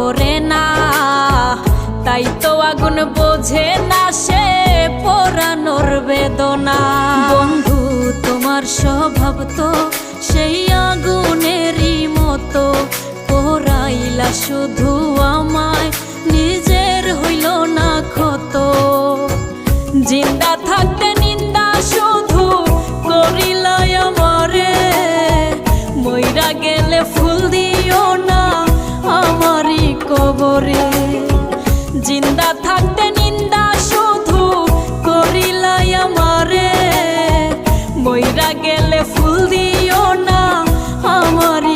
পড়ে না, তাই তো আগুন বোঝে না সে পোড়ানোর বেদনা। বন্ধু তোমার স্বভাব তো সেই আগুনেরই মতো, পোড়াইলা শুধু আমায়, নিজের হইল না ক্ষত। জিন্দা থাকতে নিন্দা শুধু করিলাই আমারে, মইরা গেলে ফুল দিও না আমারই কবরে। জিন্দা থাকতে নিন্দা শুধু করিলাই আমারে, মইরা গেলে ফুল দিও না আমারই